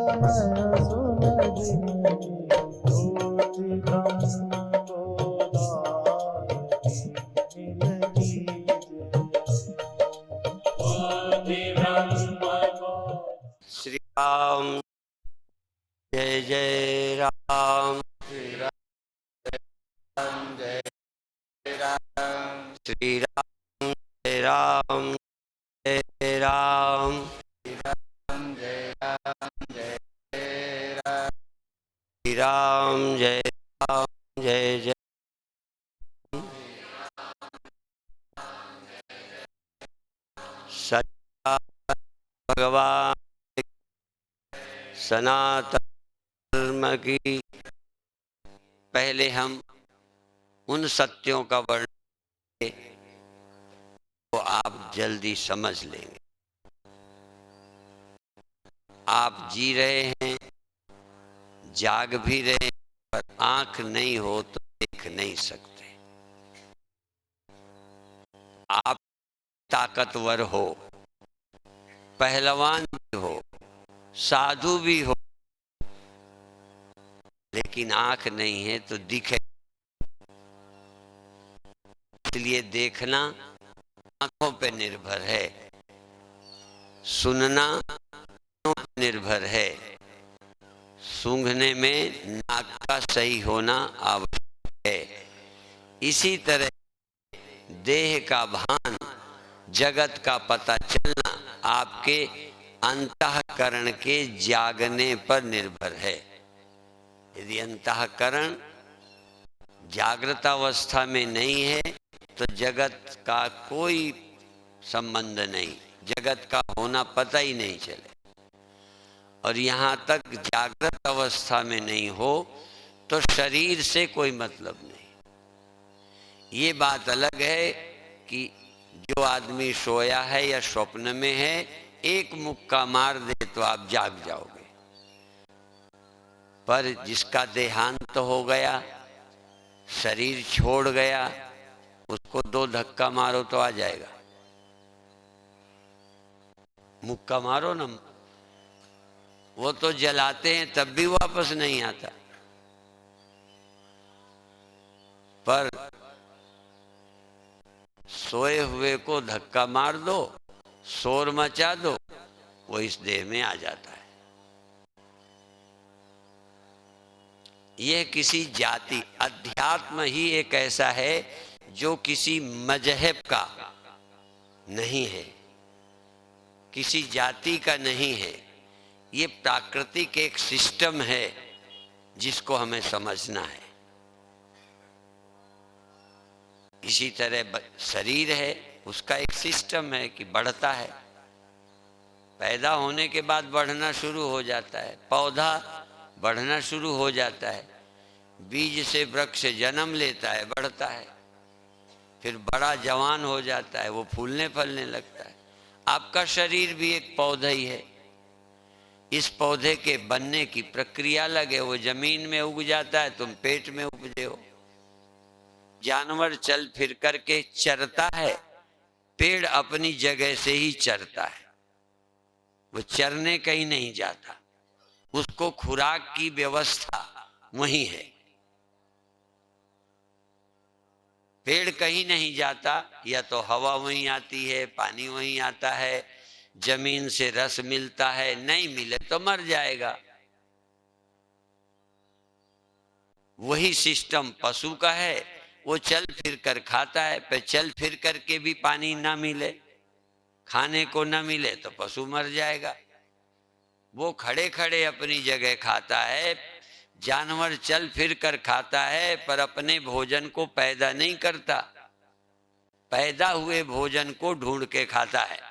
नयन सुलगी ज्योति ब्रह्म गोदारती मिलगी ज्योति ब्रह्म गो। श्री राम जय जय राम, श्री राम जय राम, श्री राम जय राम, जय राम, श्री राम जय राम, जय राम, श्री राम जय राम, जय जय सच्चा भगवान सनातन धर्म की। पहले हम उन सत्यों का वर्णन तो आप जल्दी समझ लेंगे। आप जी रहे हैं, जाग भी रहे हैं, पर आंख नहीं हो तो देख नहीं सकते। आप ताकतवर हो, पहलवान भी हो, साधु भी हो, लेकिन आंख नहीं है तो दिखे। इसलिए देखना आंखों पे निर्भर है, सुनना कानों पे निर्भर है, सूंघने में नाक का सही होना आवश्यक है। इसी तरह देह का भान, जगत का पता चलना आपके अंतःकरण के जागने पर निर्भर है। यदि अंतःकरण जागृत अवस्था में नहीं है तो जगत का कोई संबंध नहीं, जगत का होना पता ही नहीं चले। और यहाँ तक जागृत अवस्था में नहीं हो तो शरीर से कोई मतलब नहीं। ये बात अलग है कि जो आदमी सोया है या स्वप्न में है, एक मुक्का मार दे तो आप जाग जाओगे, पर जिसका देहांत हो गया, शरीर छोड़ गया, उसको 2 धक्का मारो तो आ जाएगा। मुक्का मारो ना, वो तो जलाते हैं तब भी वापस नहीं आता, पर सोए हुए को धक्का मार दो, शोर मचा दो, वो इस देह में आ जाता है। यह किसी जाति, अध्यात्म ही एक ऐसा है जो किसी मजहब का नहीं है, किसी जाति का नहीं है। ये प्राकृतिक एक सिस्टम है जिसको हमें समझना है। इसी तरह शरीर है, उसका एक सिस्टम है कि बढ़ता है, पैदा होने के बाद बढ़ना शुरू हो जाता है, पौधा बढ़ना शुरू हो जाता है, बीज से वृक्ष जन्म लेता है, बढ़ता है, फिर बड़ा जवान हो जाता है, वो फूलने फलने लगता है। आपका शरीर भी एक पौधा ही है। इस पौधे के बनने की प्रक्रिया अलग है, वो जमीन में उग जाता है, तुम पेट में उपजे हो। जानवर चल फिर करके चरता है, पेड़ अपनी जगह से ही चरता है, वो चरने कहीं नहीं जाता, उसको खुराक की व्यवस्था वही है। पेड़ कहीं नहीं जाता, या तो हवा वहीं आती है, पानी वहीं आता है, जमीन से रस मिलता है, नहीं मिले तो मर जाएगा। वही सिस्टम पशु का है, वो चल फिर कर खाता है, पर चल फिर करके भी पानी ना मिले, खाने को ना मिले तो पशु मर जाएगा। वो खड़े खड़े अपनी जगह खाता है, जानवर चल फिर कर खाता है, पर अपने भोजन को पैदा नहीं करता, पैदा हुए भोजन को ढूंढ के खाता है।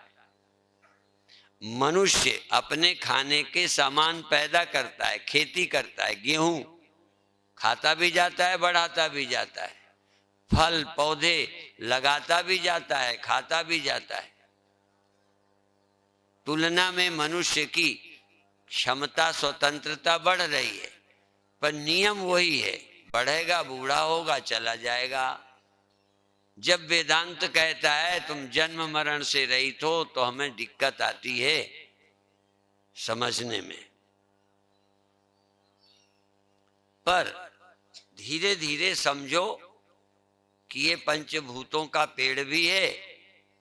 मनुष्य अपने खाने के सामान पैदा करता है, खेती करता है, गेहूं खाता भी जाता है, बढ़ाता भी जाता है, फल पौधे लगाता भी जाता है, खाता भी जाता है। तुलना में मनुष्य की क्षमता, स्वतंत्रता बढ़ रही है, पर नियम वही है, बढ़ेगा, बूढ़ा होगा, चला जाएगा। जब वेदांत कहता है तुम जन्म मरण से रहित हो, तो हमें दिक्कत आती है समझने में। पर धीरे धीरे समझो कि ये पंचभूतों का पेड़ भी है,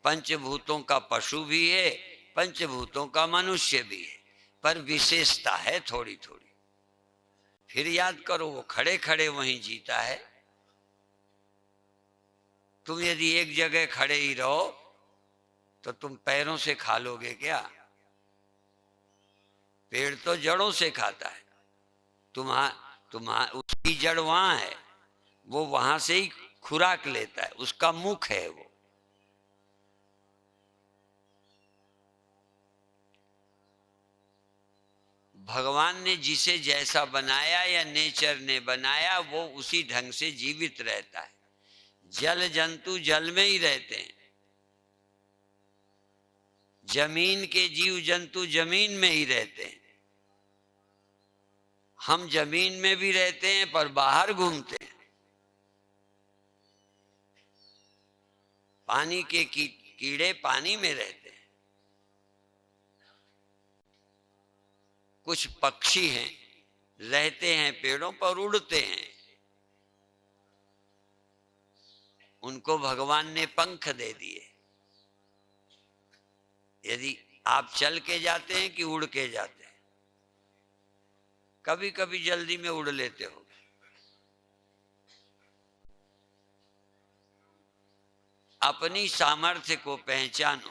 पंचभूतों का पशु भी है, पंचभूतों का मनुष्य भी है, पर विशेषता है थोड़ी थोड़ी। फिर याद करो, वो खड़े खड़े वहीं जीता है। तुम यदि एक जगह खड़े ही रहो तो तुम पैरों से खा लोगे क्या? पेड़ तो जड़ों से खाता है। उसकी जड़ वहां है, वो वहां से ही खुराक लेता है, उसका मुख है वो। भगवान ने जिसे जैसा बनाया या नेचर ने बनाया वो उसी ढंग से जीवित रहता है। जल जंतु जल में ही रहते हैं, जमीन के जीव जंतु जमीन में ही रहते हैं। हम जमीन में भी रहते हैं पर बाहर घूमते हैं। पानी के कीड़े पानी में रहते हैं। कुछ पक्षी हैं, रहते हैं पेड़ों पर, उड़ते हैं। उनको भगवान ने पंख दे दिए। यदि आप चल के जाते हैं कि उड़ के जाते हैं? कभी कभी जल्दी में उड़ लेते हो। अपनी सामर्थ्य को पहचानो।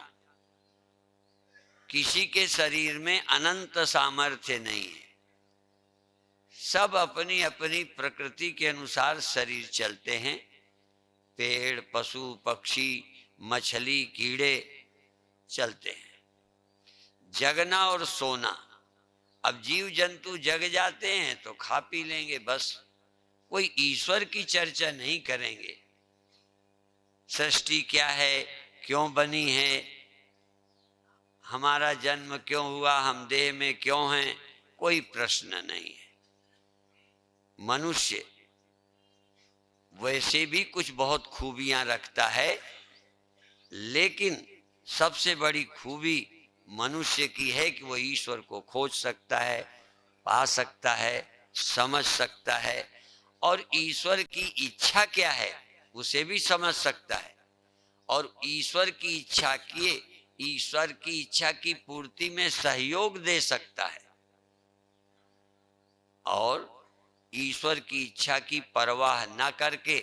किसी के शरीर में अनंत सामर्थ्य नहीं है। सब अपनी अपनी प्रकृति के अनुसार शरीर चलते हैं। पेड़, पशु, पक्षी, मछली, कीड़े चलते हैं। जगना और सोना। अब जीव जंतु जग जाते हैं तो खा पी लेंगे, बस। कोई ईश्वर की चर्चा नहीं करेंगे। सृष्टि क्या है, क्यों बनी है, हमारा जन्म क्यों हुआ, हम देह में क्यों हैं, कोई प्रश्न नहीं है। मनुष्य वैसे भी कुछ बहुत खूबियां रखता है, लेकिन सबसे बड़ी खूबी मनुष्य की है कि वो ईश्वर को खोज सकता है, पा सकता है, समझ सकता है, और ईश्वर की इच्छा क्या है उसे भी समझ सकता है, और ईश्वर की इच्छा की पूर्ति में सहयोग दे सकता है, और ईश्वर की इच्छा की परवाह न करके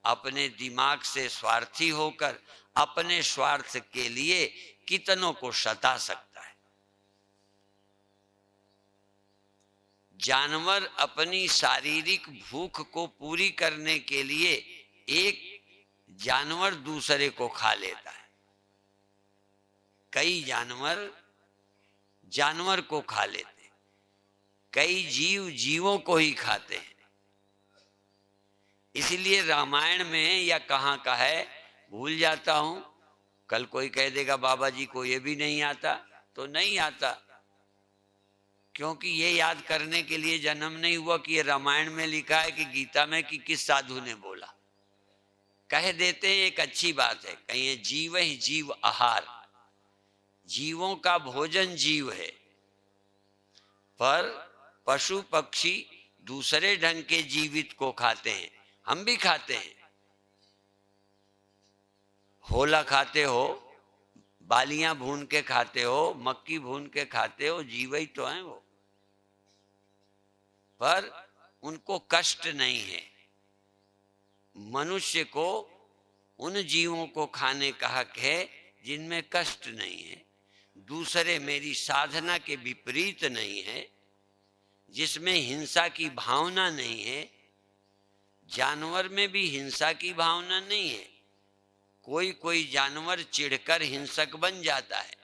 अपने दिमाग से स्वार्थी होकर अपने स्वार्थ के लिए कितनों को सता सकता है। जानवर अपनी शारीरिक भूख को पूरी करने के लिए एक जानवर दूसरे को खा लेता है। कई जानवर को खा लेते हैं। कई जीवों को ही खाते हैं। इसलिए रामायण में या कहाँ का है भूल जाता हूं। कल कोई कह देगा बाबा जी को ये भी नहीं आता, तो नहीं आता, क्योंकि ये याद करने के लिए जन्म नहीं हुआ कि ये रामायण में लिखा है कि गीता में कि किस साधु ने बोला। कह देते हैं, एक अच्छी बात है, कहिए जीव ही जीव आहार। जीवों का भोजन जीव है, पर पशु पक्षी दूसरे ढंग के जीवित को खाते हैं। हम भी खाते हैं। होला खाते हो, बालियां भून के खाते हो, मक्की भून के खाते हो, जीव ही तो हैं वो, पर उनको कष्ट नहीं है। मनुष्य को उन जीवों को खाने का हक है जिनमें कष्ट नहीं है, दूसरे मेरी साधना के विपरीत नहीं है, जिसमें हिंसा की भावना नहीं है। जानवर में भी हिंसा की भावना नहीं है। कोई कोई जानवर चिढ़कर हिंसक बन जाता है,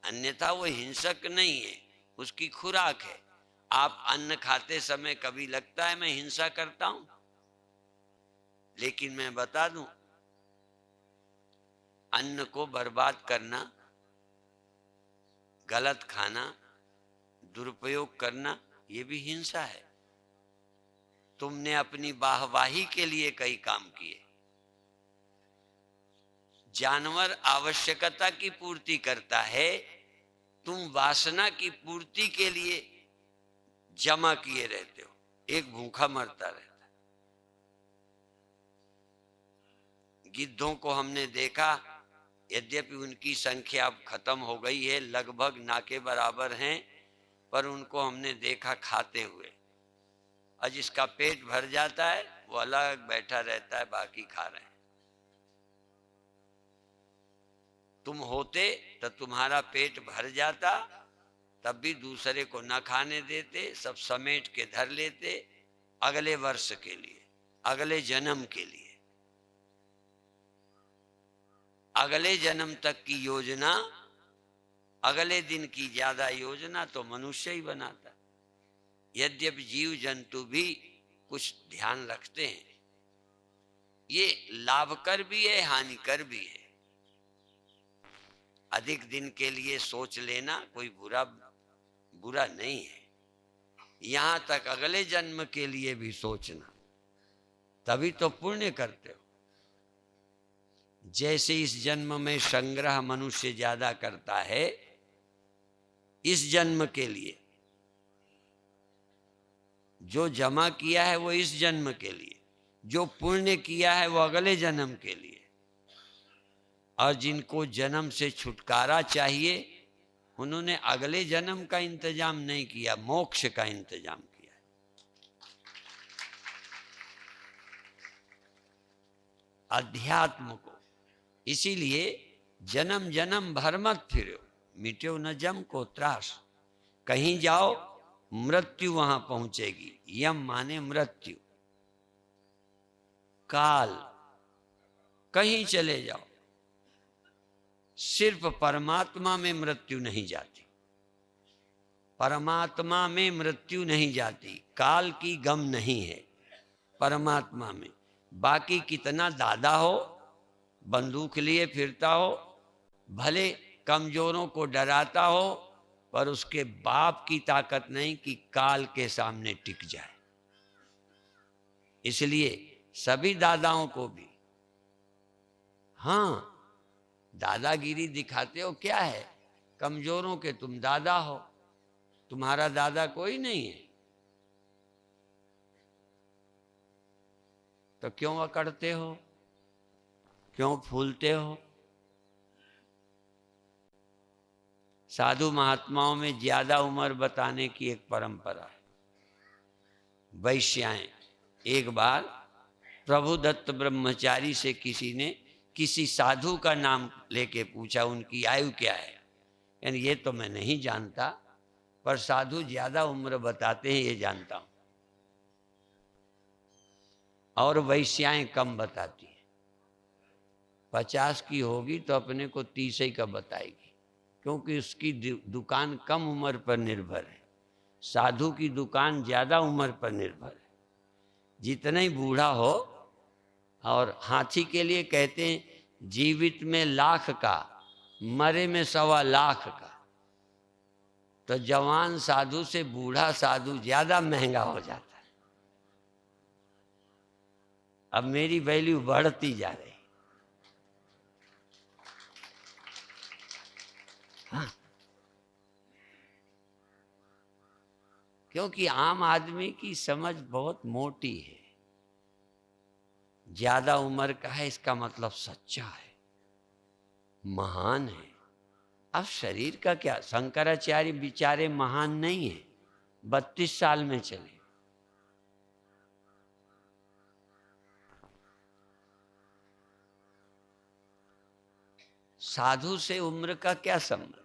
अन्यथा वो हिंसक नहीं है, उसकी खुराक है। आप अन्न खाते समय कभी लगता है मैं हिंसा करता हूं? लेकिन मैं बता दूं, अन्न को बर्बाद करना, गलत खाना, दुरुपयोग करना, ये भी हिंसा है। तुमने अपनी वाहवाही के लिए कई काम किए। जानवर आवश्यकता की पूर्ति करता है, तुम वासना की पूर्ति के लिए जमा किए रहते हो। एक भूखा मरता रहता है। गिद्धों को हमने देखा, यद्यपि उनकी संख्या अब खत्म हो गई है, लगभग ना के बराबर हैं, पर उनको हमने देखा खाते हुए। और जिसका पेट भर जाता है वो अलग बैठा रहता है, बाकी खा रहे हैं। तुम होते तो तुम्हारा पेट भर जाता, तब भी दूसरे को न खाने देते, सब समेट के धर लेते अगले वर्ष के लिए, अगले जन्म के लिए। अगले जन्म तक की योजना, अगले दिन की ज्यादा योजना तो मनुष्य ही बनाता। यद्यपि जीव जंतु भी कुछ ध्यान रखते हैं, ये लाभकर भी है, हानिकर भी है। अधिक दिन के लिए सोच लेना कोई बुरा नहीं है, यहां तक अगले जन्म के लिए भी सोचना, तभी तो पुण्य करते हो। जैसे इस जन्म में संग्रह मनुष्य ज्यादा करता है, इस जन्म के लिए जो जमा किया है वो इस जन्म के लिए, जो पुण्य किया है वो अगले जन्म के लिए। और जिनको जन्म से छुटकारा चाहिए, उन्होंने अगले जन्म का इंतजाम नहीं किया, मोक्ष का इंतजाम किया। अध्यात्म को, इसीलिए जन्म जन्म भर मत फिरो, मिट्यो न जम को त्रास। कहीं जाओ मृत्यु वहां पहुंचेगी। यम माने मृत्यु, काल। कहीं चले जाओ, सिर्फ परमात्मा में मृत्यु नहीं जाती, परमात्मा में मृत्यु नहीं जाती, काल की गम नहीं है परमात्मा में। बाकी कितना दादा हो, बंदूक लिए फिरता हो, भले कमजोरों को डराता हो, पर उसके बाप की ताकत नहीं कि काल के सामने टिक जाए। इसलिए सभी दादाओं को भी, हाँ, दादागिरी दिखाते हो क्या है, कमजोरों के तुम दादा हो, तुम्हारा दादा कोई नहीं है, तो क्यों अकड़ते हो, क्यों फूलते हो? साधु महात्माओं में ज्यादा उम्र बताने की एक परंपरा है। वैश्याएं, एक बार प्रभुदत्त ब्रह्मचारी से किसी ने किसी साधु का नाम लेके पूछा, उनकी आयु क्या है। यानी ये तो मैं नहीं जानता, पर साधु ज्यादा उम्र बताते हैं ये जानता हूं, और वैश्याएं कम बताती हैं। 50 की होगी तो अपने को 30 ही का बताएगी, क्योंकि उसकी दुकान कम उम्र पर निर्भर है। साधु की दुकान ज्यादा उम्र पर निर्भर है। जितना ही बूढ़ा हो, और हाथी के लिए कहते हैं जीवित में लाख का, मरे में 1.25 लाख का, तो जवान साधु से बूढ़ा साधु ज्यादा महंगा हो जाता है। अब मेरी वैल्यू बढ़ती जा रही। हाँ, क्योंकि आम आदमी की समझ बहुत मोटी है। ज्यादा उम्र का है इसका मतलब सच्चा है, महान है। अब शरीर का क्या, शंकराचार्य बेचारे महान नहीं है, 32 साल में चले। साधु से उम्र का क्या संबंध,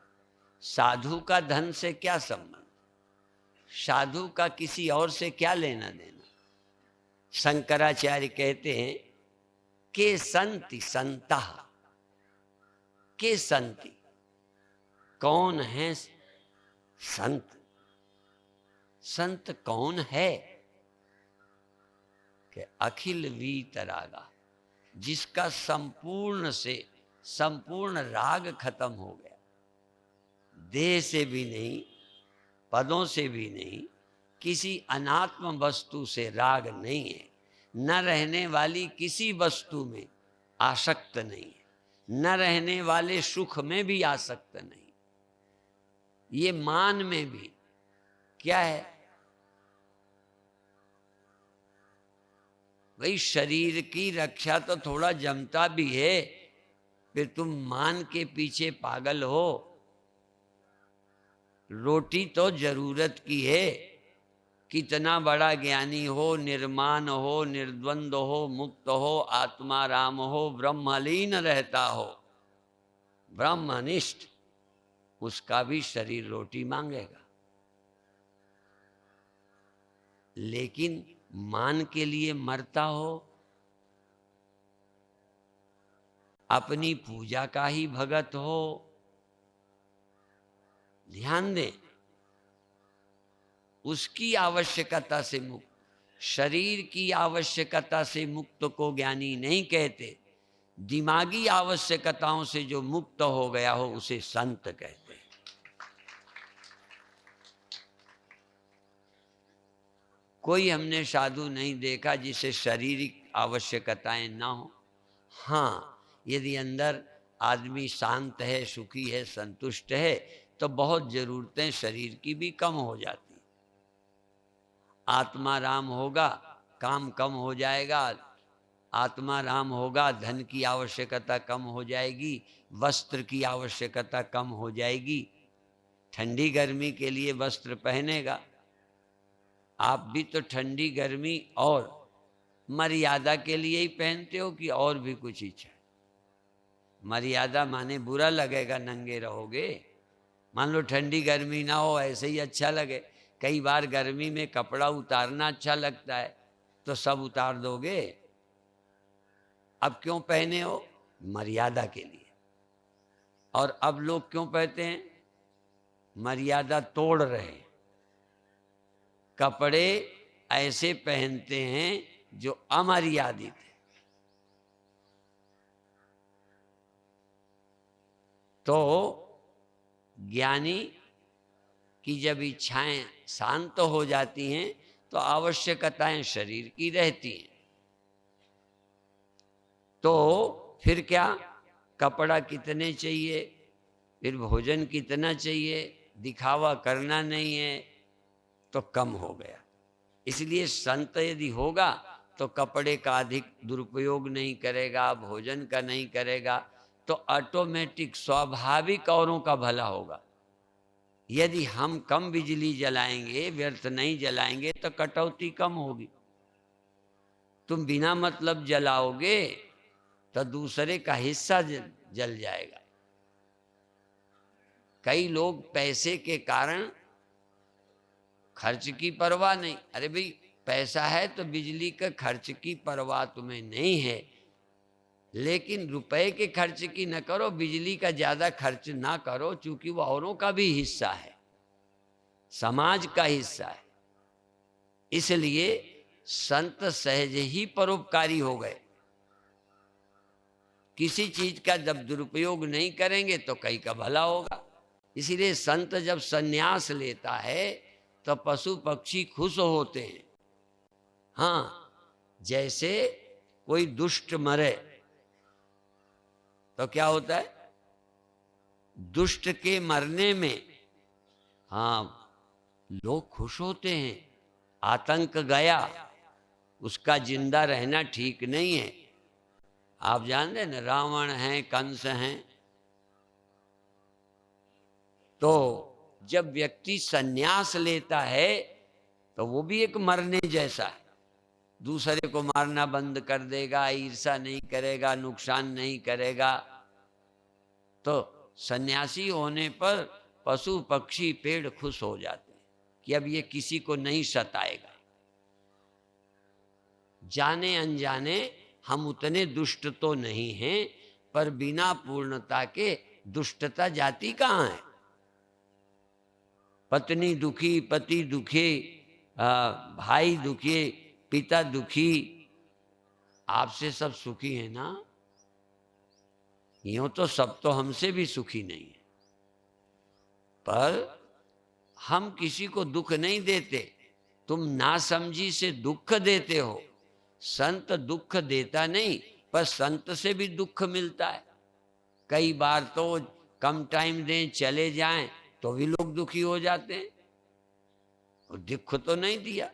साधु का धन से क्या संबंध, साधु का किसी और से क्या लेना देना। शंकराचार्य कहते हैं के संति संता, के संति, कौन है संत, संत कौन है, कि अखिल वीतरागा, जिसका संपूर्ण से संपूर्ण राग खत्म हो गया, देह से भी नहीं, पदों से भी नहीं, किसी अनात्म वस्तु से राग नहीं है, न रहने वाली किसी वस्तु में आसक्त नहीं है, न रहने वाले सुख में भी आसक्त नहीं, ये मान में भी क्या है, भाई शरीर की रक्षा तो थोड़ा जमता भी है, फिर तुम मान के पीछे पागल हो। रोटी तो जरूरत की है। कितना बड़ा ज्ञानी हो, निर्माण हो, निर्द्वंद हो, मुक्त हो, आत्मा राम हो, ब्रह्मलीन रहता हो, ब्रह्मनिष्ठ, उसका भी शरीर रोटी मांगेगा। लेकिन मान के लिए मरता हो, अपनी पूजा का ही भगत हो, ध्यान दें, उसकी आवश्यकता से मुक्त, शरीर की आवश्यकता से मुक्त को ज्ञानी नहीं कहते। दिमागी आवश्यकताओं से जो मुक्त हो गया हो उसे संत कहते हैं। कोई हमने साधु नहीं देखा जिसे शारीरिक आवश्यकताएं ना हो। हाँ, यदि अंदर आदमी शांत है, सुखी है, संतुष्ट है, तो बहुत जरूरतें शरीर की भी कम हो जाती। आत्मा राम होगा, काम कम हो जाएगा। आत्मा राम होगा, धन की आवश्यकता कम हो जाएगी, वस्त्र की आवश्यकता कम हो जाएगी। ठंडी गर्मी के लिए वस्त्र पहनेगा। आप भी तो ठंडी गर्मी और मर्यादा के लिए ही पहनते हो कि और भी कुछ इच्छा? मर्यादा माने बुरा लगेगा, नंगे रहोगे। मान लो ठंडी गर्मी ना हो, ऐसे ही अच्छा लगे। कई बार गर्मी में कपड़ा उतारना अच्छा लगता है, तो सब उतार दोगे। अब क्यों पहने हो? मर्यादा के लिए। और अब लोग क्यों पहनते हैं? मर्यादा तोड़ रहे हैं। कपड़े ऐसे पहनते हैं जो अमर्यादित है। तो ज्ञानी की जब इच्छाएं शांत हो जाती हैं तो आवश्यकताएं शरीर की रहती हैं। तो फिर क्या, कपड़ा कितने चाहिए, फिर भोजन कितना चाहिए, दिखावा करना नहीं है, तो कम हो गया। इसलिए संत यदि होगा तो कपड़े का अधिक दुरुपयोग नहीं करेगा, भोजन का नहीं करेगा, तो ऑटोमेटिक स्वाभाविक औरों का भला होगा। यदि हम कम बिजली जलाएंगे, व्यर्थ नहीं जलाएंगे, तो कटौती कम होगी। तुम बिना मतलब जलाओगे तो दूसरे का हिस्सा जल जाएगा। कई लोग पैसे के कारण खर्च की परवाह नहीं। अरे भाई, पैसा है तो बिजली का खर्च की परवाह तुम्हें नहीं है, लेकिन रुपए के खर्च की न करो, बिजली का ज्यादा खर्च ना करो, क्योंकि वो औरों का भी हिस्सा है, समाज का हिस्सा है। इसलिए संत सहज ही परोपकारी हो गए। किसी चीज का जब दुरुपयोग नहीं करेंगे तो कई का भला होगा। इसीलिए संत जब संन्यास लेता है तो पशु पक्षी खुश होते हैं। हाँ, जैसे कोई दुष्ट मरे तो क्या होता है? दुष्ट के मरने में हाँ लोग खुश होते हैं। आतंक गया, उसका जिंदा रहना ठीक नहीं है। आप जानते हैं ना, रावण हैं, कंस हैं। तो जब व्यक्ति संन्यास लेता है तो वो भी एक मरने जैसा है। दूसरे को मारना बंद कर देगा, ईर्ष्या नहीं करेगा, नुकसान नहीं करेगा। तो सन्यासी होने पर पशु पक्षी पेड़ खुश हो जाते हैं कि अब ये किसी को नहीं सताएगा। जाने अनजाने हम उतने दुष्ट तो नहीं हैं, पर बिना पूर्णता के दुष्टता जाती कहाँ है? पत्नी दुखी, पति दुखी, भाई दुखी, पिता दुखी, आपसे सब सुखी है ना? यूं तो सब तो हमसे भी सुखी नहीं है, पर हम किसी को दुख नहीं देते। तुम नासमझी से दुख देते हो। संत दुख देता नहीं, पर संत से भी दुख मिलता है। कई बार तो कम टाइम दें, चले जाएं, तो भी लोग दुखी हो जाते हैं। और दुख तो नहीं दिया,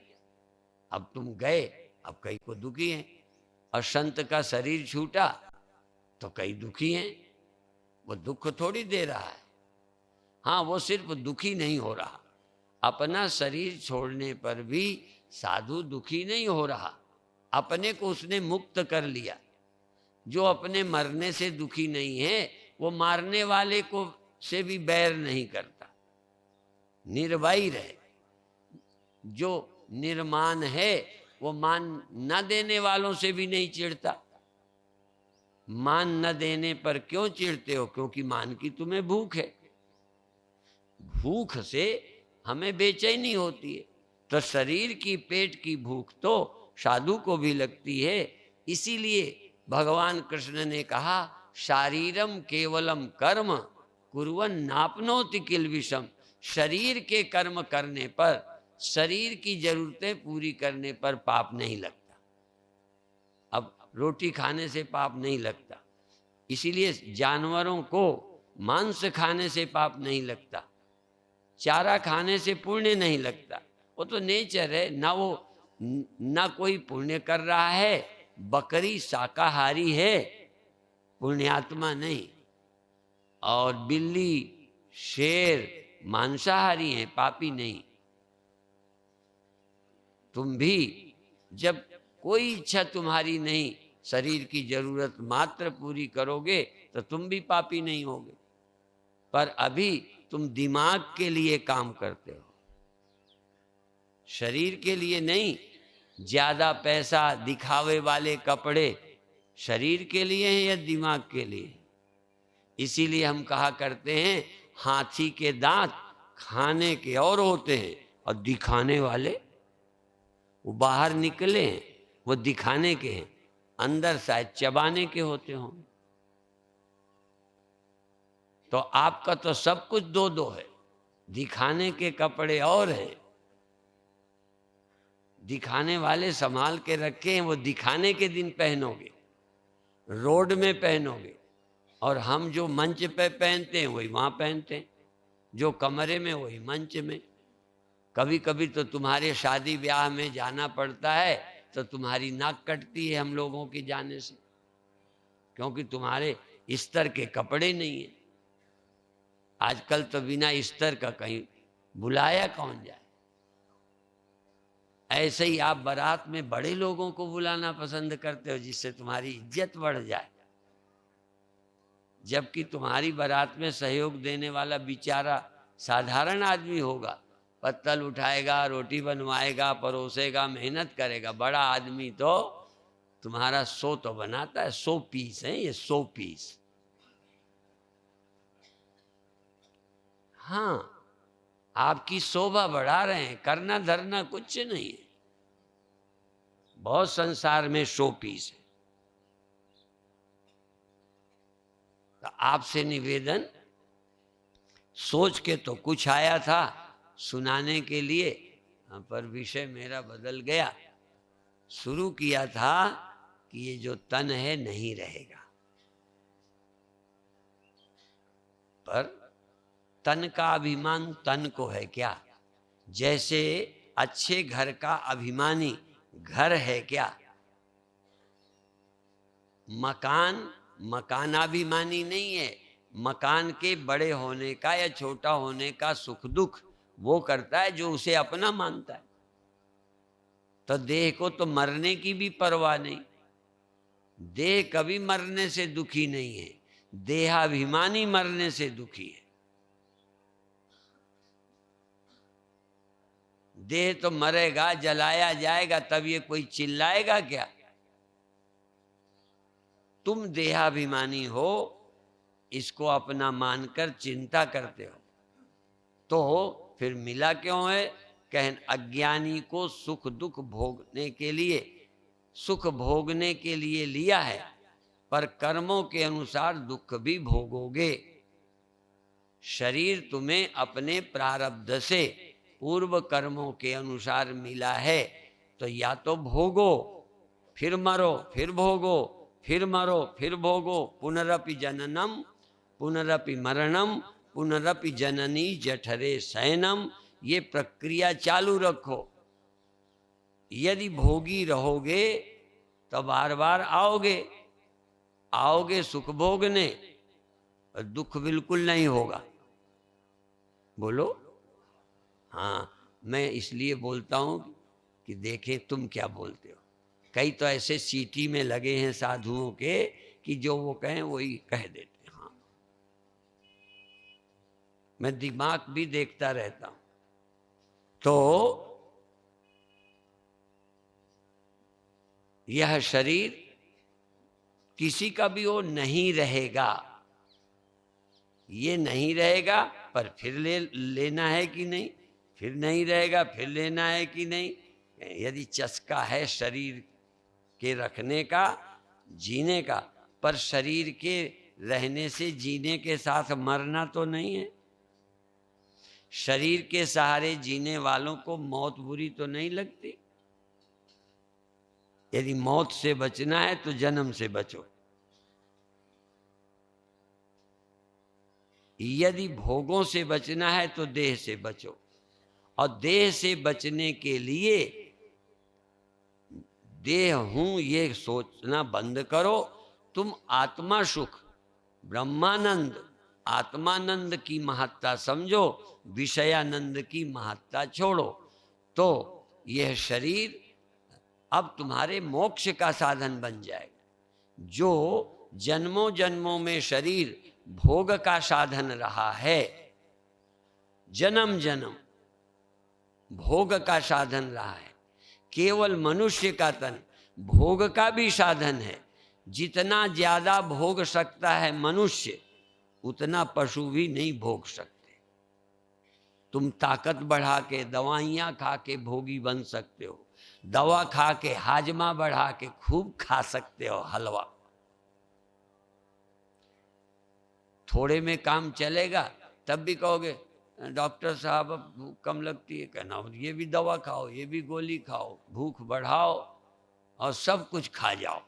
अब तुम गए, अब कई को दुखी हैं। और संत का शरीर छूटा तो कई दुखी हैं, वो दुख थोड़ी दे रहा है। हाँ, वो सिर्फ दुखी नहीं हो रहा, अपना शरीर छोड़ने पर भी साधु दुखी नहीं हो रहा, अपने को उसने मुक्त कर लिया। जो अपने मरने से दुखी नहीं है वो मारने वाले को से भी बैर नहीं करता, निर्वैर रहे। जो निर्माण है वो मान न देने वालों से भी नहीं चिढ़ता। मान न देने पर क्यों चिढ़ते हो? क्योंकि मान की तुम्हें भूख है, भूख से हमें बेचैनी होती है। तो शरीर की पेट की भूख तो साधु को भी लगती है। इसीलिए भगवान कृष्ण ने कहा शारीरम केवलम कर्म कुर्वन् नाप्नोति किल विषम। शरीर के कर्म करने पर, शरीर की जरूरतें पूरी करने पर पाप नहीं लगता। अब रोटी खाने से पाप नहीं लगता, इसीलिए जानवरों को मांस खाने से पाप नहीं लगता, चारा खाने से पुण्य नहीं लगता। वो तो नेचर है ना, वो ना कोई पुण्य कर रहा है। बकरी शाकाहारी है, पुण्यात्मा नहीं, और बिल्ली शेर मांसाहारी है, पापी नहीं। तुम भी जब कोई इच्छा तुम्हारी नहीं, शरीर की जरूरत मात्र पूरी करोगे तो तुम भी पापी नहीं होगे। पर अभी तुम दिमाग के लिए काम करते हो, शरीर के लिए नहीं। ज्यादा पैसा, दिखावे वाले कपड़े शरीर के लिए हैं या दिमाग के लिए? इसीलिए हम कहा करते हैं हाथी के दांत खाने के और होते हैं और दिखाने वाले वो बाहर निकले हैं, वो दिखाने के हैं, अंदर शायद चबाने के होते हों। तो आपका तो सब कुछ दो दो है, दिखाने के कपड़े और हैं, दिखाने वाले संभाल के रखे हैं, वो दिखाने के दिन पहनोगे, रोड में पहनोगे। और हम जो मंच पे पहनते हैं वही वहां पहनते हैं, जो कमरे में वही मंच में। कभी कभी तो तुम्हारे शादी ब्याह में जाना पड़ता है तो तुम्हारी नाक कटती है हम लोगों के जाने से, क्योंकि तुम्हारे स्तर के कपड़े नहीं है। आजकल तो बिना स्तर का कहीं बुलाया कौन जाए। ऐसे ही आप बारात में बड़े लोगों को बुलाना पसंद करते हो जिससे तुम्हारी इज्जत बढ़ जाए, जबकि तुम्हारी बारात में सहयोग देने वाला बेचारा साधारण आदमी होगा, पत्तल उठाएगा, रोटी बनवाएगा, परोसेगा, मेहनत करेगा। बड़ा आदमी तो तुम्हारा 100 तो बनाता है, 100 पीस है ये, 100 पीस। हाँ, आपकी शोभा बढ़ा रहे हैं, करना धरना कुछ नहीं है। बहुत संसार में 100 पीस है। तो आपसे निवेदन, सोच के तो कुछ आया था सुनाने के लिए, पर विषय मेरा बदल गया। शुरू किया था कि ये जो तन है नहीं रहेगा, पर तन का अभिमान तन को है क्या? जैसे अच्छे घर का अभिमानी घर है क्या? मकान मकानाभिमानी नहीं है। मकान के बड़े होने का या छोटा होने का सुख दुख वो करता है जो उसे अपना मानता है। तो देह को तो मरने की भी परवाह नहीं, देह कभी मरने से दुखी नहीं है, देहाभिमानी मरने से दुखी है। देह तो मरेगा, जलाया जाएगा, तब ये कोई चिल्लाएगा क्या? तुम देहाभिमानी हो, इसको अपना मानकर चिंता करते हो, तो फिर मिला क्यों है? कहन अज्ञानी को सुख दुख भोगने के लिए, सुख भोगने के लिए लिया है, पर कर्मों के अनुसार दुख भी भोगोगे। शरीर तुम्हें अपने प्रारब्ध से, पूर्व कर्मों के अनुसार मिला है, तो या तो भोगो, फिर मरो, फिर भोगो, फिर मरो, फिर भोगो। पुनरपि जननम पुनरपि मरणम पुनरपि जननी जठरे शयनम। ये प्रक्रिया चालू रखो। यदि भोगी रहोगे तो बार बार आओगे, आओगे सुख भोगने, और दुख बिल्कुल नहीं होगा। बोलो। हाँ, मैं इसलिए बोलता हूं कि देखें तुम क्या बोलते हो। कई तो ऐसे सीटी में लगे हैं साधुओं के कि जो वो कहें वही कह देते हैं। हाँ, मैं दिमाग भी देखता रहता हूं। तो यह शरीर किसी का भी वो नहीं रहेगा, ये नहीं रहेगा, पर फिर लेना है कि नहीं, फिर नहीं रहेगा, फिर लेना है कि नहीं। यदि चस्का है शरीर के रखने का, जीने का, पर शरीर के रहने से जीने के साथ मरना तो नहीं है। शरीर के सहारे जीने वालों को मौत बुरी तो नहीं लगती। यदि मौत से बचना है तो जन्म से बचो, यदि भोगों से बचना है तो देह से बचो, और देह से बचने के लिए देह हूं ये सोचना बंद करो। तुम आत्मा सुख, ब्रह्मानंद, आत्मानंद की महत्ता समझो, विषयानंद की महत्ता छोड़ो। तो यह शरीर अब तुम्हारे मोक्ष का साधन बन जाएगा। जो जन्मों जन्मों में शरीर भोग का साधन रहा है, जन्म जन्म भोग का साधन रहा है, केवल मनुष्य का तन भोग का भी साधन है। जितना ज्यादा भोग सकता है मनुष्य, उतना पशु भी नहीं भोग सकते। तुम ताकत बढ़ा के दवाइयां खा के भोगी बन सकते हो, दवा खा के हाजमा बढ़ा के खूब खा सकते हो हलवा। थोड़े में काम चलेगा, तब भी कहोगे डॉक्टर साहब अब भूख कम लगती है। कहना ये भी दवा खाओ, ये भी गोली खाओ, भूख बढ़ाओ और सब कुछ खा जाओ,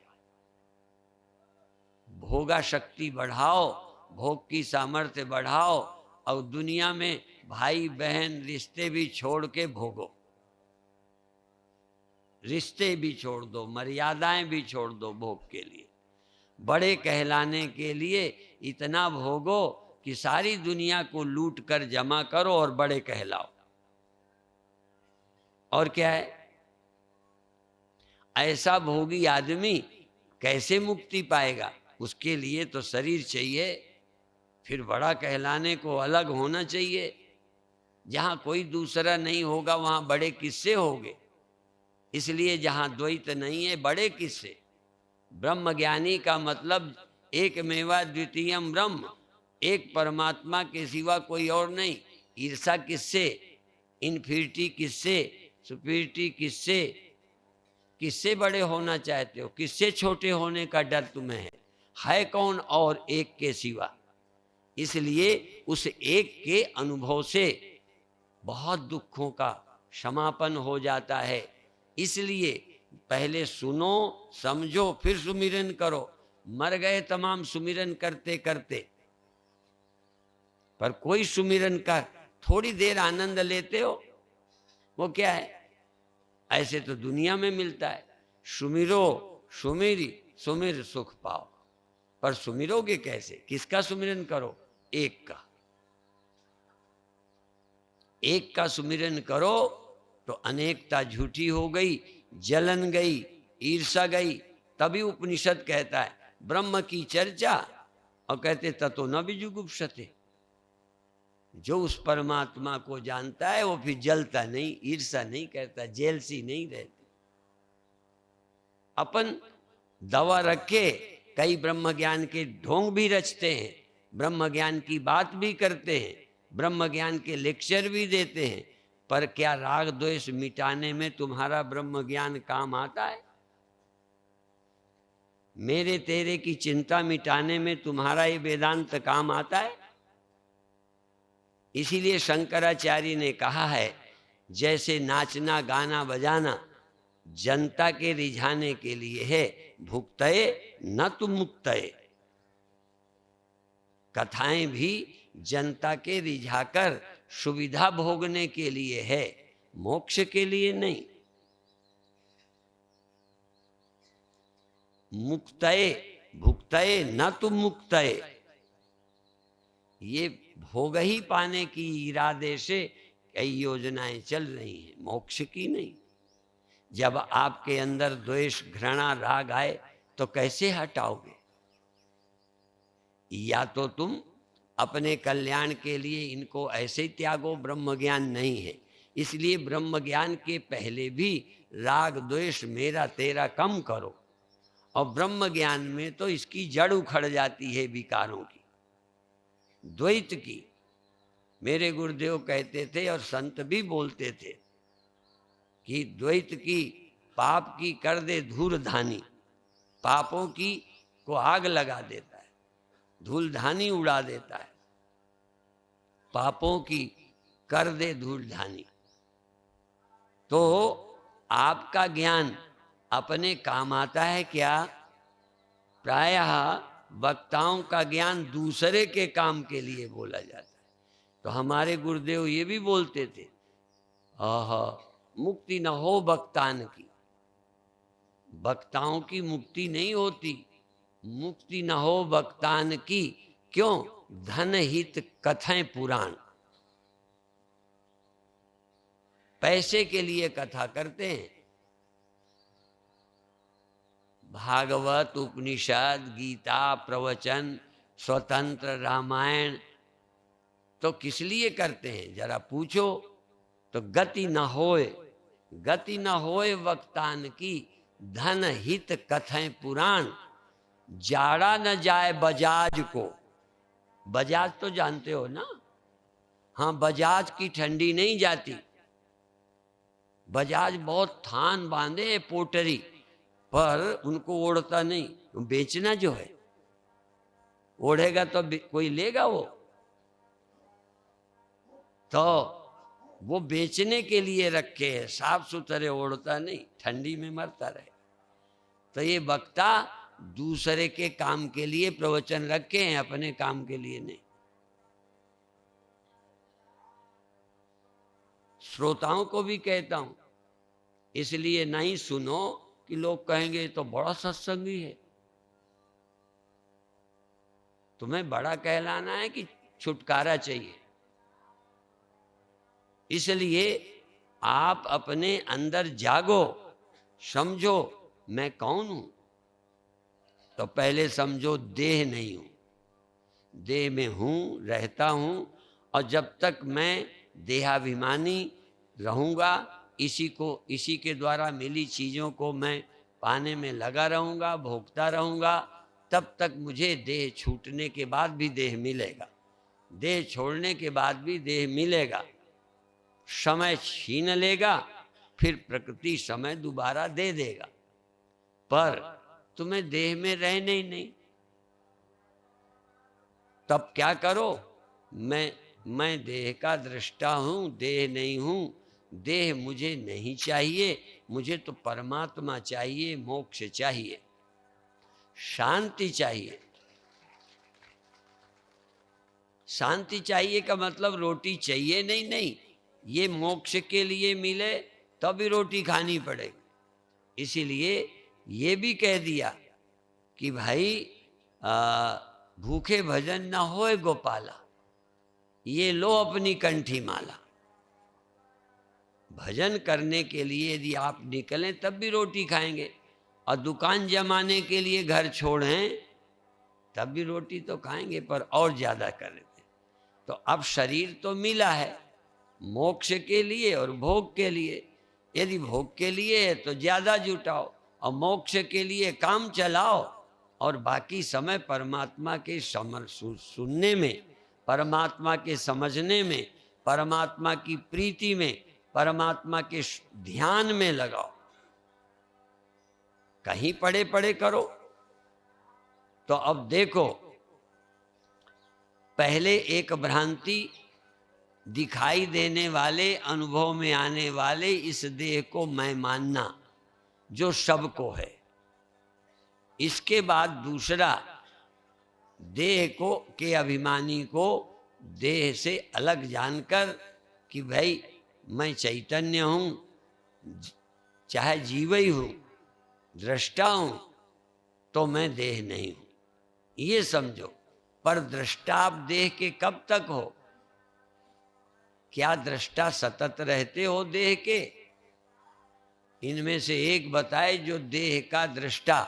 भोगा शक्ति बढ़ाओ, भोग की सामर्थ्य बढ़ाओ, और दुनिया में भाई बहन रिश्ते भी छोड़ के भोगो। रिश्ते भी छोड़ दो, मर्यादाएं भी छोड़ दो भोग के लिए। बड़े कहलाने के लिए इतना भोगो कि सारी दुनिया को लूट कर जमा करो और बड़े कहलाओ। और क्या है, ऐसा भोगी आदमी कैसे मुक्ति पाएगा? उसके लिए तो शरीर चाहिए, फिर बड़ा कहलाने को अलग होना चाहिए। जहां कोई दूसरा नहीं होगा वहां बड़े किससे होंगे? इसलिए जहां द्वैत नहीं है, बड़े किससे? ब्रह्म ज्ञानी का मतलब एक मेवा द्वितीयम ब्रह्म, एक परमात्मा के सिवा कोई और नहीं। ईर्षा किससे, इन्फिनिटी किससे, सुपीरिटी किससे? किससे बड़े होना चाहते हो? किससे छोटे होने का डर तुम्हें है कौन और एक के सिवा? इसलिए उस एक के अनुभव से बहुत दुखों का समापन हो जाता है। इसलिए पहले सुनो समझो फिर सुमिरन करो। मर गए तमाम सुमिरन करते करते, पर कोई सुमिरन कर थोड़ी देर आनंद लेते हो, वो क्या है? ऐसे तो दुनिया में मिलता है, सुमिरो सुमिरी सुमिर सुख पाओ। पर सुमिरोगे कैसे? किसका सुमिरन करो? एक का। एक का सुमिरन करो तो अनेकता झूठी हो गई, जलन गई, ईर्षा गई। तभी उपनिषद कहता है ब्रह्म की चर्चा, और कहते ततो न विजुगुप्सते। जो उस परमात्मा को जानता है वो फिर जलता नहीं, ईर्षा नहीं करता, जेलसी नहीं रहती। अपन दवा रखे, कई ब्रह्म ज्ञान के ढोंग भी रचते हैं, ब्रह्म ज्ञान की बात भी करते हैं, ब्रह्म ज्ञान के लेक्चर भी देते हैं, पर क्या राग द्वेष मिटाने में तुम्हारा ब्रह्म ज्ञान काम आता है? मेरे तेरे की चिंता मिटाने में तुम्हारा ये वेदांत काम आता है? इसीलिए शंकराचार्य ने कहा है, जैसे नाचना गाना बजाना जनता के रिझाने के लिए है, भुक्तये न तुम मुक्तये। कथाएं भी जनता के रिझाकर सुविधा भोगने के लिए है, मोक्ष के लिए नहीं। मुक्तये भुक्तये न तुम मुक्तये, ये भोग ही पाने की इरादे से कई योजनाएं चल रही हैं, मोक्ष की नहीं। जब आपके अंदर द्वेष घृणा राग आए तो कैसे हटाओगे? या तो तुम अपने कल्याण के लिए इनको ऐसे ही त्यागो, ब्रह्म ज्ञान नहीं है, इसलिए ब्रह्म ज्ञान के पहले भी राग द्वेष मेरा तेरा कम करो। और ब्रह्म ज्ञान में तो इसकी जड़ उखड़ जाती है विकारों की, द्वैत की। मेरे गुरुदेव कहते थे और संत भी बोलते थे कि द्वैत की पाप की कर दे धूल धानी, पापों की को आग लगा देता है, धूल धानी उड़ा देता है, पापों की कर दे धूल धानी। तो आपका ज्ञान अपने काम आता है क्या? प्रायः वक्ताओं का ज्ञान दूसरे के काम के लिए बोला जाता है। तो हमारे गुरुदेव ये भी बोलते थे, आहा मुक्ति न हो वक्तान की, वक्ताओं की मुक्ति नहीं होती, मुक्ति न हो वक्तान की। क्यों? धन हित कथें पुराण, पैसे के लिए कथा करते हैं। भागवत, उपनिषद, गीता, प्रवचन, स्वतंत्र रामायण तो किस लिए करते हैं जरा पूछो तो? गति न होए, गति न होए वक्तान की, धन हित कथें पुराण, जाड़ा न जाए बजाज को। बजाज तो जानते हो ना? हाँ, बजाज की ठंडी नहीं जाती। बजाज बहुत थान बांधे है पोटरी, पर उनको ओढ़ता नहीं। बेचना जो है, ओढ़ेगा तो कोई लेगा वो, तो वो बेचने के लिए रखे है, साफ सुथरे ओढ़ता नहीं, ठंडी में मरता रहे। तो ये वक्ता दूसरे के काम के लिए प्रवचन रखे हैं, अपने काम के लिए नहीं। श्रोताओं को भी कहता हूं, इसलिए नहीं सुनो कि लोग कहेंगे तो बड़ा सत्संगी है। तुम्हें बड़ा कहलाना है कि छुटकारा चाहिए? इसलिए आप अपने अंदर जागो, समझो मैं कौन हूं। तो पहले समझो देह नहीं हूं, देह में हूं, रहता हूं, और जब तक मैं देहाभिमानी रहूंगा, इसी के द्वारा मिली चीजों को मैं पाने में लगा रहूंगा, भोगता रहूंगा, तब तक मुझे देह छूटने के बाद भी देह मिलेगा, देह छोड़ने के बाद भी देह मिलेगा। समय छीन लेगा, फिर प्रकृति समय दोबारा दे देगा, पर तुम्हें देह में रहने ही नहीं। तब क्या करो? मैं देह का दृष्टा हूं, देह नहीं हूं, देह मुझे नहीं चाहिए, मुझे तो परमात्मा चाहिए, मोक्ष चाहिए, शांति चाहिए। शांति चाहिए का मतलब रोटी चाहिए नहीं, नहीं, ये मोक्ष के लिए मिले तभी रोटी खानी पड़ेगी। इसीलिए ये भी कह दिया कि भाई भूखे भजन न होए गोपाला, ये लो अपनी कंठी माला। भजन करने के लिए यदि आप निकलें तब भी रोटी खाएंगे, और दुकान जमाने के लिए घर छोड़ें तब भी रोटी तो खाएंगे, पर और ज्यादा कर लेते। तो अब शरीर तो मिला है मोक्ष के लिए और भोग के लिए। यदि भोग के लिए है तो ज्यादा जुटाओ, और मोक्ष के लिए काम चलाओ, और बाकी समय परमात्मा के सुनने में, परमात्मा के समझने में, परमात्मा की प्रीति में, परमात्मा के ध्यान में लगाओ। कहीं पड़े पड़े करो। तो अब देखो, पहले एक भ्रांति दिखाई देने वाले, अनुभव में आने वाले इस देह को मैं मानना जो सबको है। इसके बाद दूसरा, देह को के अभिमानी को देह से अलग जानकर कि भाई मैं चैतन्य हूं, चाहे जीव ही हूं, दृष्टा हूं, तो मैं देह नहीं हूं, ये समझो। पर दृष्टा आप देह के कब तक हो? क्या दृष्टा सतत रहते हो देह के? इनमें से एक बताए जो देह का दृष्टा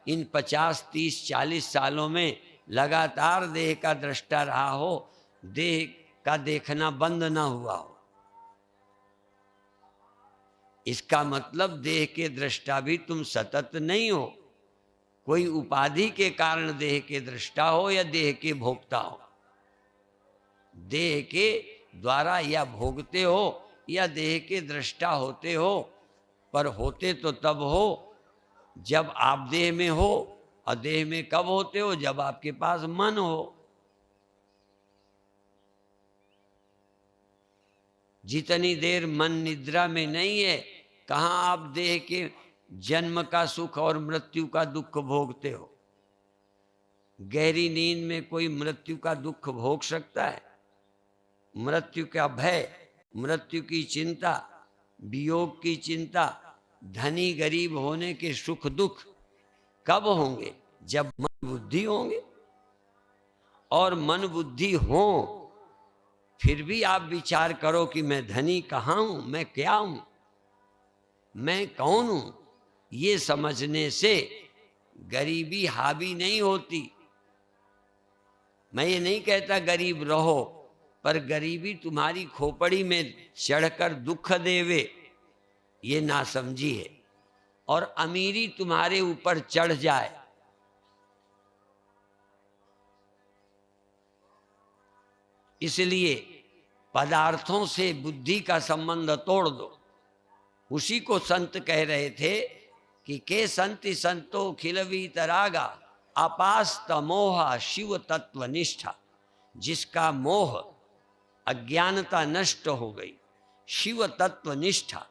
इन 50, 30, 40 सालों में लगातार देह का दृष्टा रहा हो, देह का देखना बंद ना हुआ हो। इसका मतलब देह के दृष्टा भी तुम सतत नहीं हो। कोई उपाधि के कारण देह के दृष्टा हो या देह के भोक्ता हो। देह के द्वारा या भोगते हो या देह के दृष्टा होते हो, पर होते तो तब हो जब आप देह में हो, और देह में कब होते हो? जब आपके पास मन हो। जितनी देर मन निद्रा में नहीं है, कहाँ आप देह के जन्म का सुख और मृत्यु का दुख भोगते हो? गहरी नींद में कोई मृत्यु का दुख भोग सकता है? मृत्यु का भय, मृत्यु की चिंता, वियोग की चिंता, धनी गरीब होने के सुख दुख कब होंगे? जब मन बुद्धि होंगे। और मन बुद्धि हो फिर भी आप विचार करो कि मैं धनी कहाँ हूं, मैं क्या हूं, मैं कौन हूं, ये समझने से गरीबी हावी नहीं होती। मैं ये नहीं कहता गरीब रहो, पर गरीबी तुम्हारी खोपड़ी में चढ़कर दुख देवे, ये नासमझी है। और अमीरी तुम्हारे ऊपर चढ़ जाए, इसलिए पदार्थों से बुद्धि का संबंध तोड़ दो। उसी को संत कह रहे थे कि के संति संतो खिलवी तरागा अपास्त मोह शिव तत्व निष्ठा। जिसका मोह अज्ञानता नष्ट हो गई, शिव तत्व निष्ठा,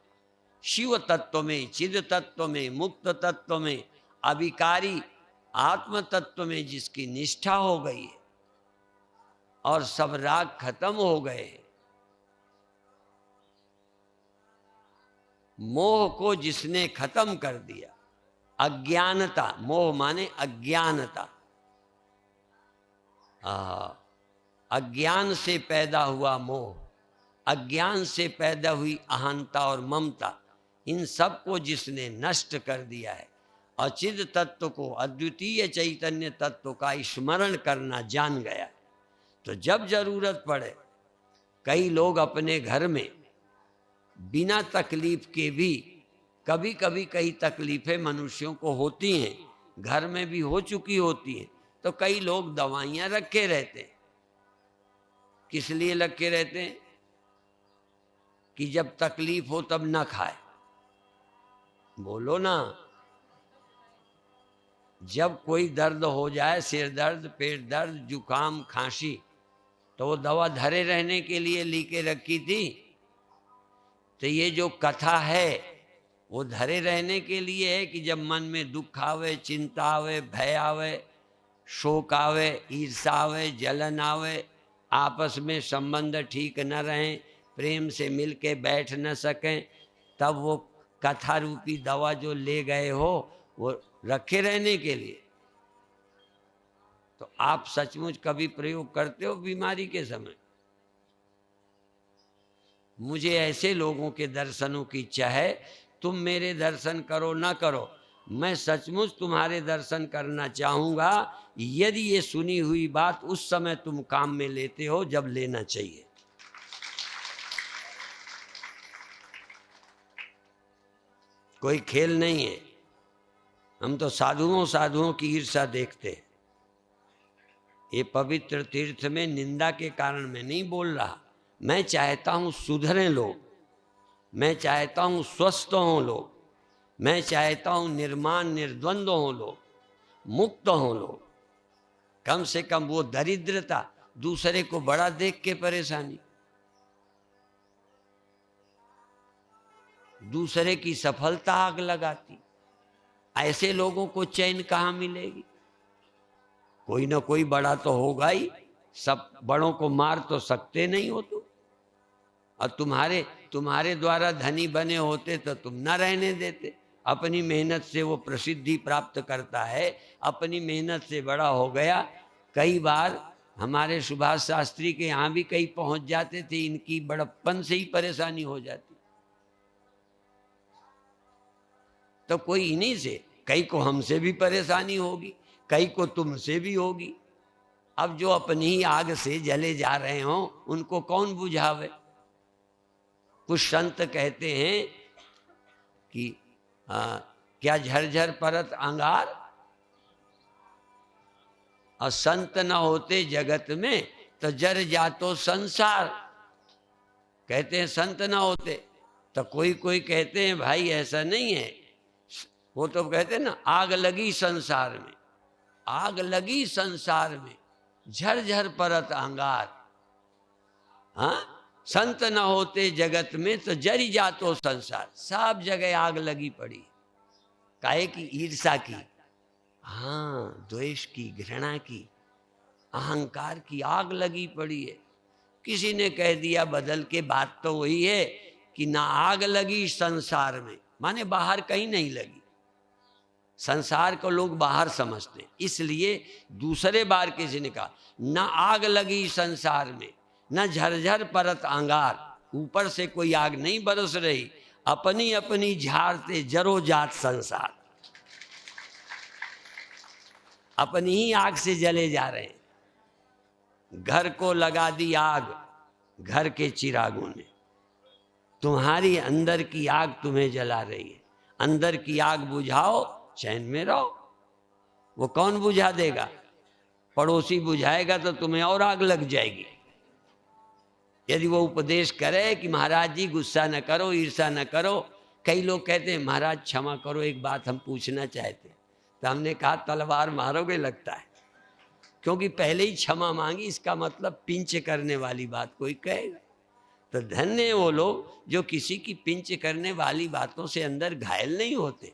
शिव तत्व में, चिद तत्व में, मुक्त तत्व में, अविकारी आत्म तत्व में जिसकी निष्ठा हो गई है और सब राग खत्म हो गए, मोह को जिसने खत्म कर दिया, अज्ञानता, मोह माने अज्ञानता, अज्ञान से पैदा हुआ मोह, अज्ञान से पैदा हुई अहंता और ममता, इन सब को जिसने नष्ट कर दिया है, अचिद तत्व को, अद्वितीय चैतन्य तत्व का स्मरण करना जान गया, तो जब जरूरत पड़े, कई लोग अपने घर में बिना तकलीफ के भी, कभी कभी कई तकलीफें मनुष्यों को होती हैं, घर में भी हो चुकी होती हैं, तो कई लोग दवाइयां रखे रहते हैं। किस लिए रखे रहते हैं? कि जब तकलीफ हो तब ना खाए। बोलो ना। जब कोई दर्द हो जाए, सिर दर्द, पेट दर्द, जुकाम, खांसी, तो वो दवा धरे रहने के लिए ली रखी थी। तो ये जो कथा है वो धरे रहने के लिए है कि जब मन में दुख आवे, चिंता आवे, भय आवे, शोक आवे, ईर्षा आवे, जलन आवे, आपस में संबंध ठीक न रहें, प्रेम से मिलके बैठ न सकें, तब वो कथा रूपी दवा जो ले गए हो वो रखे रहने के लिए। तो आप सचमुच कभी प्रयोग करते हो बीमारी के समय? मुझे ऐसे लोगों के दर्शनों की इच्छा है। तुम मेरे दर्शन करो ना करो, मैं सचमुच तुम्हारे दर्शन करना चाहूंगा, यदि ये सुनी हुई बात उस समय तुम काम में लेते हो जब लेना चाहिए। कोई खेल नहीं है। हम तो साधुओं की ईर्षा देखते हैं। ये पवित्र तीर्थ में निंदा के कारण मैं नहीं बोल रहा। मैं चाहता हूं सुधरें लोग, मैं चाहता हूं स्वस्थ हों लोग, मैं चाहता हूं निर्माण निर्द्वंद हों लोग, मुक्त हों लोग। कम से कम वो दरिद्रता, दूसरे को बड़ा देख के परेशानी, दूसरे की सफलता आग लगाती, ऐसे लोगों को चैन कहाँ मिलेगी? कोई ना कोई बड़ा तो होगा ही। सब बड़ों को मार तो सकते नहीं हो तुम। और तुम्हारे द्वारा धनी बने होते तो तुम ना रहने देते। अपनी मेहनत से वो प्रसिद्धि प्राप्त करता है, अपनी मेहनत से बड़ा हो गया। कई बार हमारे सुभाष शास्त्री के यहाँ भी कई पहुंच जाते थे, इनकी बड़प्पन से ही परेशानी हो जाती। तो कोई इन्हीं से, कई को हमसे भी परेशानी होगी, कई को तुमसे भी होगी। अब जो अपनी ही आग से जले जा रहे हो उनको कौन बुझावे। कुछ संत कहते हैं कि क्या झरझर परत अंगार, और संत न होते जगत में तो जर जातो संसार। कहते हैं संत न होते, तो कोई कहते हैं भाई ऐसा नहीं है, वो तो कहते हैं ना आग लगी संसार में, आग लगी संसार में झरझर परत अंगार। हाँ, संत न होते जगत में तो जरी जातो संसार। सब जगह आग लगी पड़ी, काहे की? ईर्षा की, हाँ, द्वेष की, घृणा की, अहंकार की आग लगी पड़ी है। किसी ने कह दिया बदल के, बात तो वही है कि ना आग लगी संसार में, माने बाहर कहीं नहीं लगी। संसार को लोग बाहर समझते हैं, इसलिए दूसरे बार किसी ने कहा ना आग लगी संसार में, न झरझर परत अंगार। ऊपर से कोई आग नहीं बरस रही, अपनी अपनी झाड़ते जरो जात संसार, अपनी ही आग से जले जा रहे हैं। घर को लगा दी आग घर के चिरागों ने, तुम्हारी अंदर की आग तुम्हें जला रही है। अंदर की आग बुझाओ, चैन में रहो। वो कौन बुझा देगा? पड़ोसी बुझाएगा तो तुम्हें और आग लग जाएगी। यदि वो उपदेश करे कि महाराज जी गुस्सा न करो, ईर्षा न करो। कई लोग कहते हैं महाराज क्षमा करो, एक बात हम पूछना चाहते हैं। तो हमने कहा तलवार मारोगे लगता है, क्योंकि पहले ही क्षमा मांगी, इसका मतलब पिंच करने वाली बात कोई कहेगा। तो धन्य वो लोग जो किसी की पिंच करने वाली बातों से अंदर घायल नहीं होते।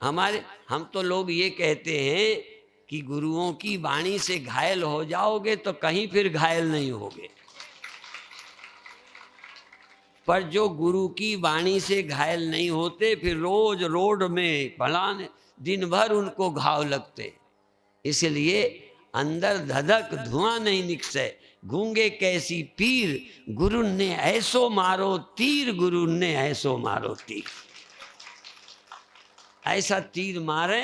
हम तो लोग ये कहते हैं कि गुरुओं की वाणी से घायल हो जाओगे तो कहीं फिर घायल नहीं होगे, पर जो गुरु की वाणी से घायल नहीं होते फिर रोज रोड में फलाने दिन भर उनको घाव लगते। इसलिए अंदर धधक धुआं नहीं निकसे, गूंगे कैसी पीर, गुरु ने ऐसो मारो तीर, गुरु ने ऐसो मारो तीर। ऐसा तीर मारे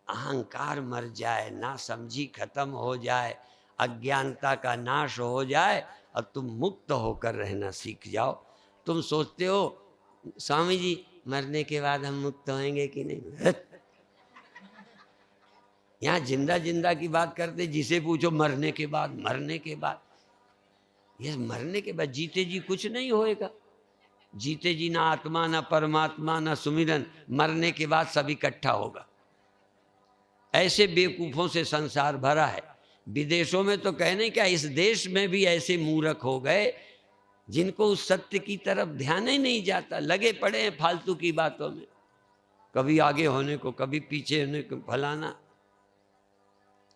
अहंकार मर जाए, ना समझी खत्म हो जाए, अज्ञानता का नाश हो जाए और तुम मुक्त होकर रहना सीख जाओ। तुम सोचते हो स्वामी जी मरने के बाद हम मुक्त होंगे कि नहीं? यहाँ जिंदा जिंदा की बात करते, जिसे पूछो मरने के बाद, मरने के बाद। ये मरने के बाद जीते जी कुछ नहीं होएगा। जीते जी ना आत्मा, ना परमात्मा, ना सुमिरन। मरने के बाद सब इकट्ठा होगा। ऐसे बेवकूफों से संसार भरा है। विदेशों में तो कहने क्या, इस देश में भी ऐसे मूर्ख हो गए जिनको उस सत्य की तरफ ध्यान ही नहीं जाता, लगे पड़े हैं फालतू की बातों में, कभी आगे होने को, कभी पीछे होने को, फलाना।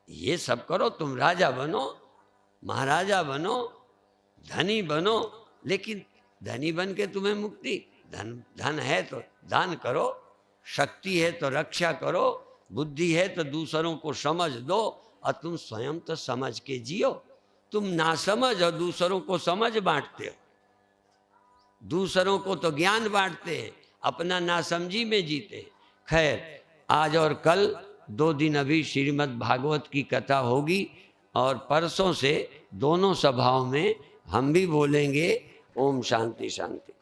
ये सब करो, तुम राजा बनो, महाराजा बनो, धनी बनो, लेकिन धनी बन के तुम्हें मुक्ति, धन है तो दान करो, शक्ति है तो रक्षा करो, बुद्धि है तो दूसरों को समझ दो, और तुम स्वयं तो समझ के जियो। तुम ना समझ और दूसरों को समझ बांटते हो। दूसरों को तो ज्ञान बांटते हैं, अपना नासमझी में जीते। खैर, आज और कल 2 दिन अभी श्रीमद् भागवत की कथा होगी, और परसों से दोनों सभाओं में हम भी बोलेंगे। ओम शांति शांति।